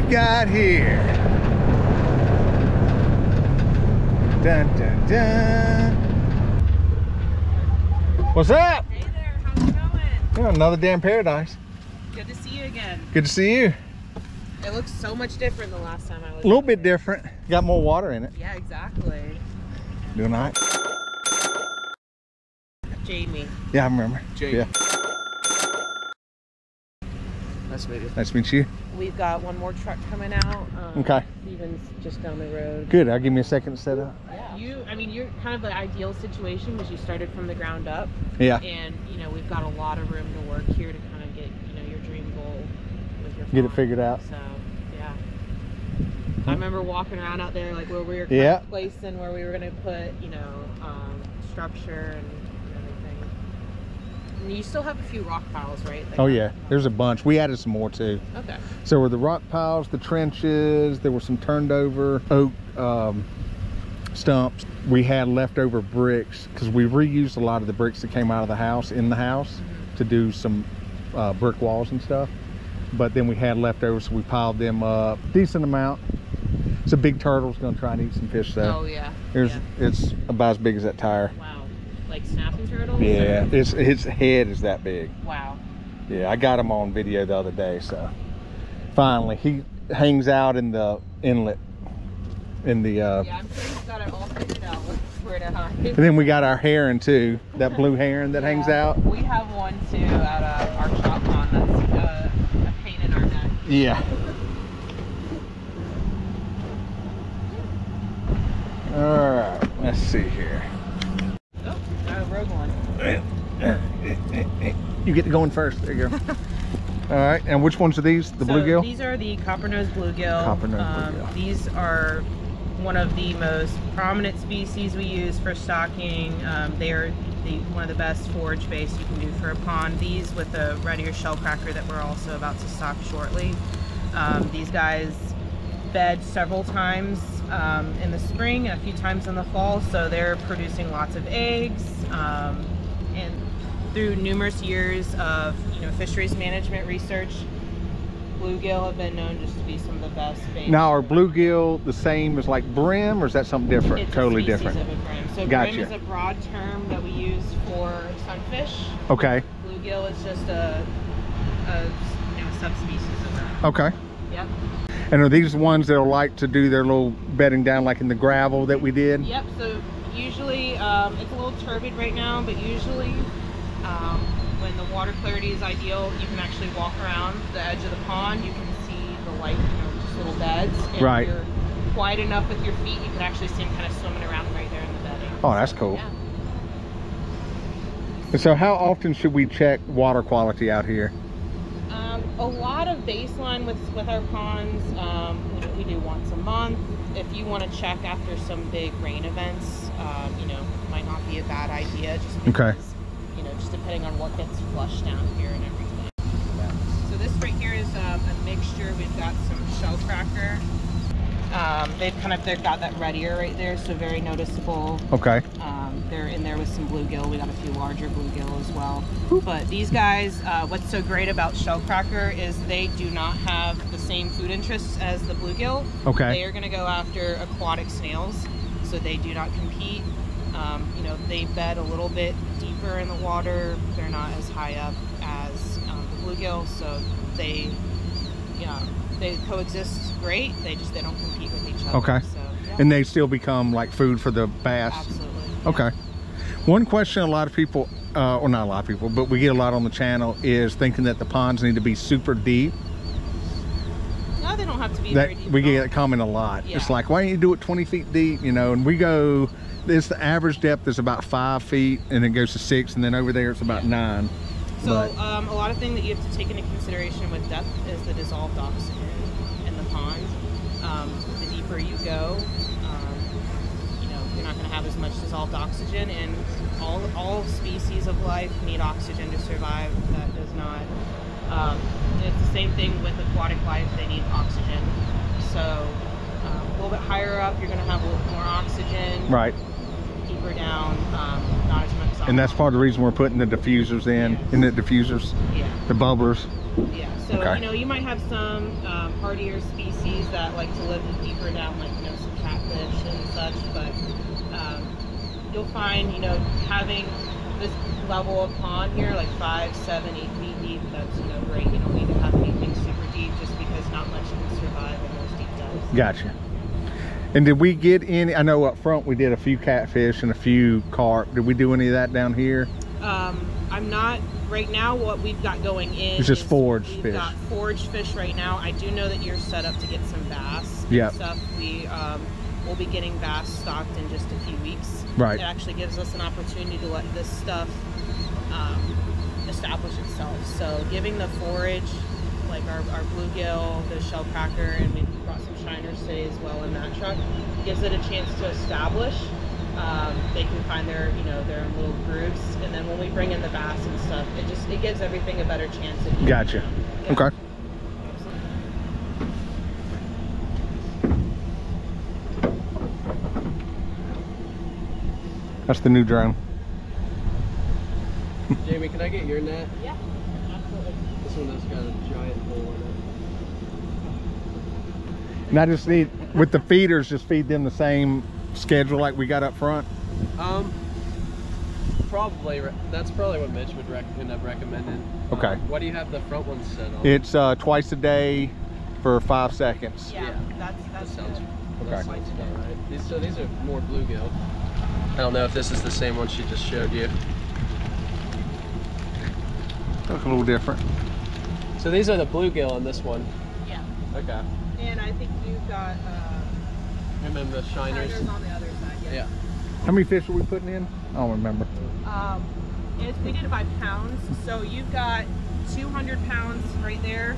got here? Dun, dun, dun. What's up? Hey there, how's it going? Yeah, another damn paradise. Good to see you again. Good to see you. It looks so much different the last time I was A little here. bit different. Got more water in it. Yeah, exactly. Doing all right? Jamie. Yeah, I remember. Jamie. Yeah. Nice to meet you. Nice to meet you. We've got one more truck coming out. Okay. Steven's just down the road. Good. I'll give me a second to set up. Yeah. I mean, you're kind of the ideal situation because you started from the ground up. Yeah. And, you know, we've got a lot of room to work here to kind of get, you know, your dream goal with your Get it farm. figured out. So, yeah. I remember walking around out there, like where we were placing where we were going to put, you know, structure and everything. And you still have a few rock piles, right? Oh yeah, there's a bunch. We added some more too. Okay. So were the rock piles, the trenches, there were some turned over oak stumps. We had leftover bricks because we reused a lot of the bricks that came out of the house in the house to do some brick walls and stuff. But then we had leftovers, so we piled them up. Decent amount. It's a big turtle's gonna try and eat some fish though. Oh yeah. It's about as big as that tire. Wow. Like snapping turtles? Yeah, or? its head is that big. Wow. Yeah, I got him on video the other day, so finally he hangs out in the inlet in the yeah, I'm sure he's got it all figured out where to hide. and then we got our heron too, that blue heron that hangs out. We have one too at our shop pond that's a pain in our neck. Yeah. All right, let's see here. Oh, rogue one. You get to going first. There you go. All right, and which ones are these? The bluegill? These are the copper-nosed bluegill. Copper-nosed bluegill. These are one of the most prominent species we use for stocking. They are one of the best forage base you can do for a pond. These with the red ear shellcracker that we're also about to stock shortly. These guys bed several times in the spring and a few times in the fall, so they're producing lots of eggs. And through numerous years of fisheries management research, bluegill have been known just to be some of the best bait. Now, are bluegill the same as like brim, or is that something different? It's totally a species different. Of a brim. So Gotcha. brim is a broad term that we use for sunfish. Okay. Bluegill is just a subspecies of that. Okay. Yep. And are these ones that like to do their little bedding down like in the gravel that we did? Yep. So usually it's a little turbid right now, but usually when the water clarity is ideal, you can actually walk around the edge of the pond. You can see the light, just little beds. And right. If you're quiet enough with your feet, you can actually see them kind of swimming around right there in the bedding. Oh, that's cool. Yeah. And so how often should we check water quality out here? A lot of baseline with our ponds, we do once a month. If you want to check after some big rain events, might not be a bad idea, just because, just depending on what gets flushed down here and everything. So this right here is a mixture. We've got some shellcracker. They've got that red ear right there, so very noticeable. Okay. They're in there with some bluegill. We got a few larger bluegill as well. But these guys, what's so great about shellcracker is they do not have the same food interests as the bluegill. Okay. They are going to go after aquatic snails, so they do not compete. They bed a little bit deeper in the water. They're not as high up as the bluegill, so they coexist great. They don't compete with each other. Okay. So, yeah. And they still become like food for the bass? Absolutely. Okay. One question a lot of people, or not a lot of people, but we get a lot on the channel is thinking that the ponds need to be super deep. No, they don't have to be very deep. We get that comment a lot. Yeah. It's like, why don't you do it 20 feet deep, and we go, the average depth is about 5 feet and it goes to 6, and then over there it's about 9. So a lot of things that you have to take into consideration with depth is the dissolved oxygen in the pond. The deeper you go, you're not going to have as much dissolved oxygen, and all species of life need oxygen to survive. That does not. It's the same thing with aquatic life; they need oxygen. So a little bit higher up, you're going to have a little more oxygen. Right. Deeper down, not as much. And that's part of the reason we're putting the diffusers in the diffusers. Yeah. The bubblers. Yeah, so Okay. you know, you might have some hardier species that like to live deeper down, like you know, some catfish and such. But you'll find, you know, having this level of pond here, like 5, 7, 8 feet deep, that's, you know, great. You don't need to have anything super deep, just because not much can survive in those deep depths. Gotcha. And did we get any? I know up front we did a few catfish and a few carp. Did we do any of that down here? I'm not right now. What we've got going in It's just is foraged we've fish. got foraged fish right now. I do know that you're set up to get some bass and Yep. stuff. We'll be getting bass stocked in just a few weeks. Right. It actually gives us an opportunity to let this stuff establish itself. So giving the forage, like our bluegill, the shell cracker, and we brought some shiners today as well in that truck, gives it a chance to establish. They can find their, you know, their own little groups, and then when we bring in the bass and stuff, it gives everything a better chance of eating. Gotcha. Yeah. Okay. That's the new drone. Jamie, can I get your net? Yeah, absolutely. This one has got a giant hole in it. And I just need, with the feeders, just feed them the same schedule like we got up front. Probably. That's probably what Mitch would end up recommending. Okay. What do you have the front one set on? It's twice a day for 5 seconds. Yeah, that that's sounds good. Okay. that sounds about right. These are more bluegill. I don't know if this is the same one she just showed you. Looks a little different. So these are the bluegill on this one. Yeah, Okay. and I think you've got And then the shiners. shiners on the other side. Yeah. How many fish are we putting in? I don't remember. We did it by pounds, so you've got 200 pounds right there,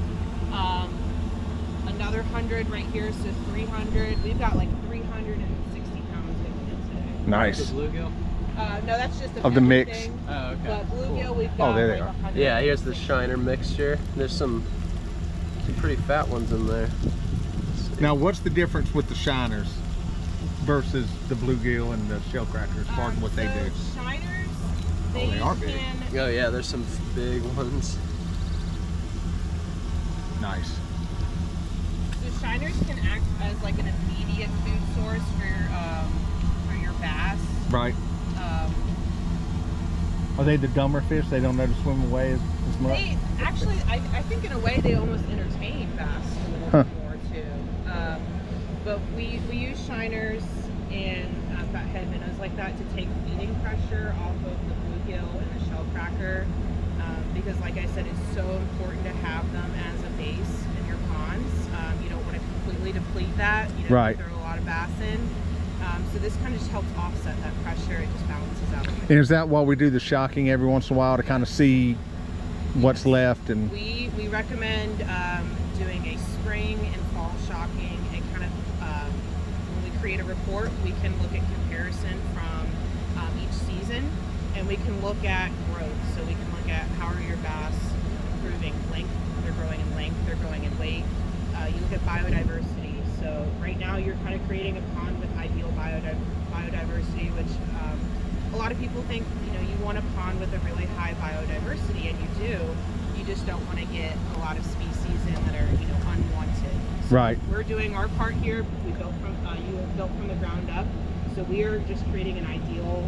another 100 right here, so 300. We've got like 360 pounds going in today. Nice. The bluegill? No, that's just Of the mix. thing. Oh, okay. But bluegill, Cool. we've got there they like are. 100. Yeah, here's the shiner mixture. There's some pretty fat ones in there. Now, what's the difference with the shiners versus the bluegill and the shell cracker as far as what they so do? Shiners, they are big. Oh yeah, there's some big ones. Nice. So shiners can act as like an immediate food source for your bass. Right. Um, Are they the dumber fish? They don't know to swim away as much? They actually, I think in a way they almost entertain bass a little Huh. bit more too. But we use shiners and fathead minnows like that to take feeding pressure off of the bluegill and the shell cracker, because like I said, it's so important to have them as a base in your ponds. You don't want to completely deplete that. You know, Right. throw a lot of bass in. So this kind of just helps offset that pressure. It just balances out. And is that why we do the shocking every once in a while to kind of see what's left? And We recommend doing a spring and fall shocking, and kind of when we create a report, we can look at comparison from each season, and we can look at growth. So we can look at how are your bass improving length, they're growing in length, they're growing in weight. You look at biodiversity. So right now you're kind of creating a pond with ideal biodiversity, which a lot of people think, you know, you want a pond with a really high biodiversity, and you do. You just don't want to get a lot of species in that are, you know, unwanted. So Right. we're doing our part here. We built from you have built from the ground up. So we are just creating an ideal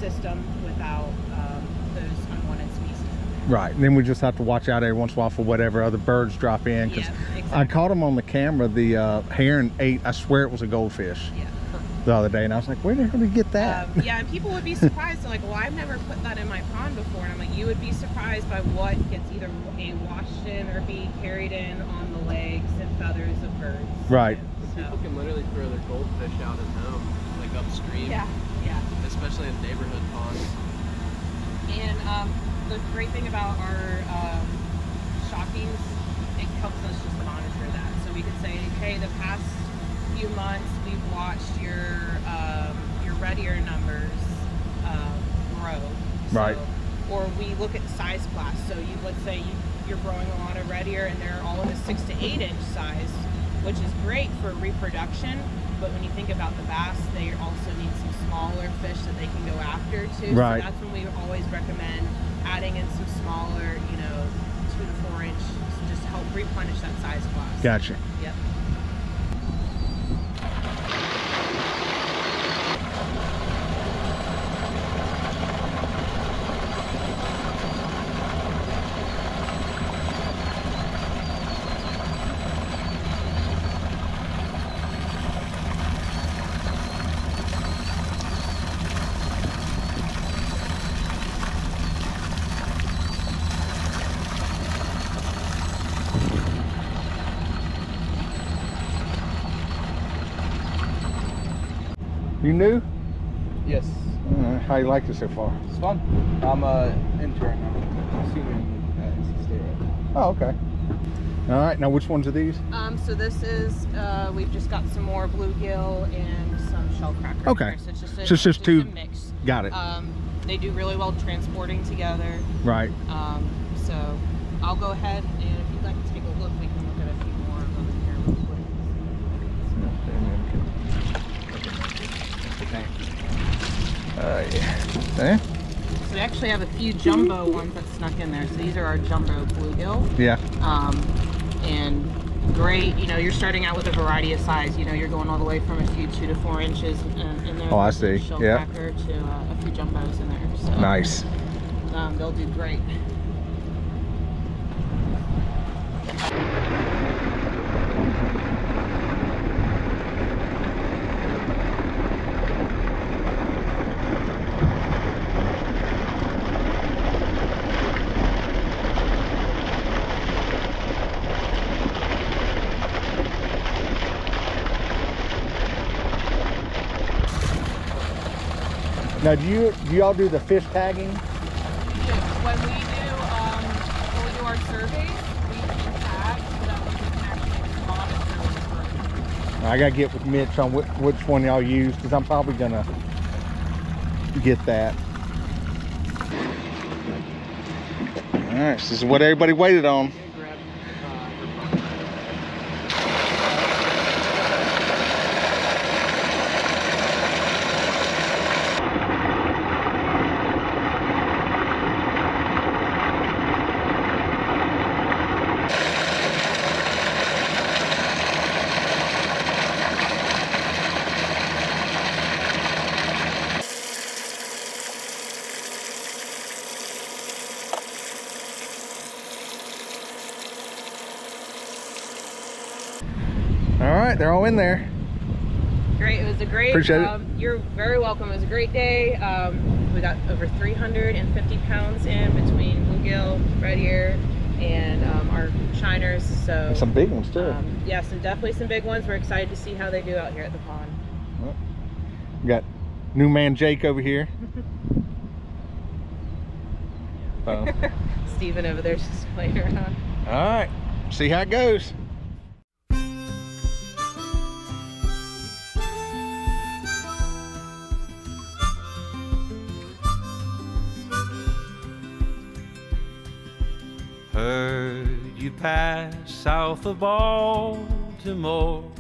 system without those unwanted species in there. right, and then we just have to watch out every once in a while for whatever other birds drop in. 'Cause Yeah, I exactly. caught them on the camera. The heron ate, I swear it was a goldfish Yeah. the other day, and I was like, where the hell did he get that? Yeah, and people would be surprised. They're like, well, I've never put that in my pond before. And I'm like, you would be surprised by what gets either A, washed in, or B, carried in on the legs and feathers of birds. Right. People can literally throw their goldfish out at home, like upstream. Yeah, yeah. Especially in neighborhood ponds. And the great thing about our shockings, it helps us just monitor that. So we could say, hey, the past few months we've watched your red ear numbers grow. So, Right. Or we look at size class. So let's say you're growing a lot of red ear, and they're all in the 6 to 8 inch size, which is great for reproduction. But when you think about the bass, they also need some smaller fish that they can go after too. Right. So that's when we always recommend adding in some smaller, you know, 2 to 4 inch replenish that size class. Gotcha. Yep. You new? Yes. How you like it so far? It's fun. I'm a intern. I'm a senior at NC State right now. Oh, okay. All right, now which ones are these? So this is, we've just got some more bluegill and some shellcracker. Okay. So it's just a, So it's just two- a mix. Got it. They do really well transporting together. Right. So I'll go ahead, and if you'd like to take a look, we can look at a few more of them in here real quick. Yeah. There? So we actually have a few jumbo ones that snuck in there. So these are our jumbo bluegill. Yeah. And great, you know, you're starting out with a variety of size. You know, you're going all the way from a few 2 to 4 inches in there. Oh, I see. Yeah. To a few jumbos in there. So, Nice. They'll do great. Now, do y'all do the fish tagging? When we do our surveys, we can tag so that we can actually monitor. I gotta get with Mitch on which one y'all use, because I'm probably gonna get that. All right, so this is what everybody waited on. All right, they're all in there. Great, it was a great. Appreciate it. You're very welcome. It was a great day. We got over 350 pounds in between bluegill, red ear, and our shiners. So Some big ones too. yes, and definitely some big ones. We're excited to see how they do out here at the pond. We got new man Jake over here. Steven over there's just playing around. All right, see how it goes. Heard you pass south of Baltimore,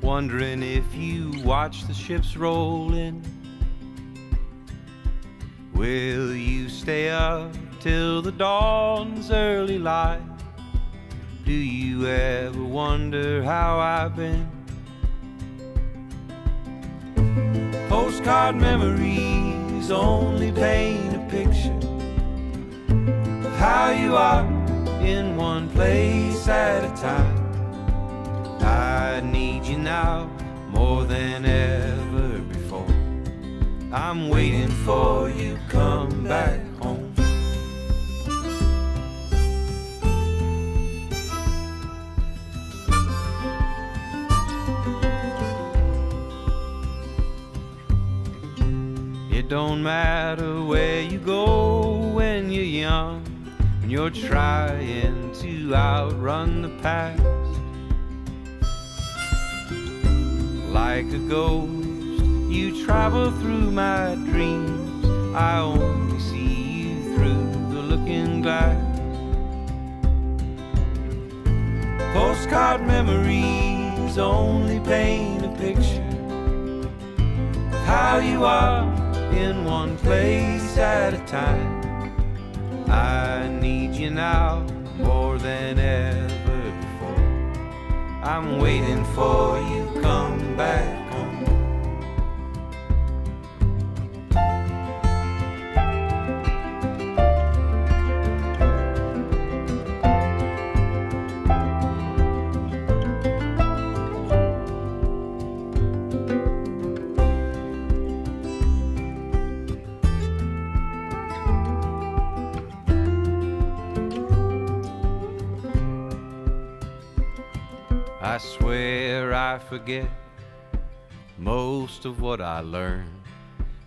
wondering if you watch the ships roll in. Will you stay up till the dawn's early light? Do you ever wonder how I've been? Postcard memories only paint a picture of how you are in one place at a time. I need you now more than ever before. I'm waiting for you to come back home. It don't matter where you go when you're young, when you're trying to outrun the past. Like a ghost, you travel through my dreams. I only see you through the looking glass. Postcard memories only paint a picture of how you are in one place at a time. I need you now more than ever I'm waiting for you, come back home. I swear I forget most of what I learned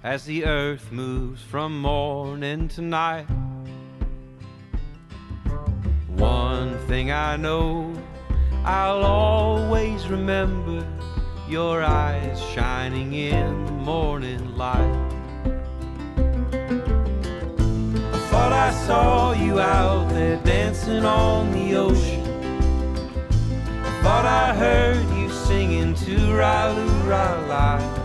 as the earth moves from morning to night. One thing I know, I'll always remember your eyes shining in the morning light. I thought I saw you out there dancing on the ocean. Thought I heard you singing to Ra-Lu-Ra-La.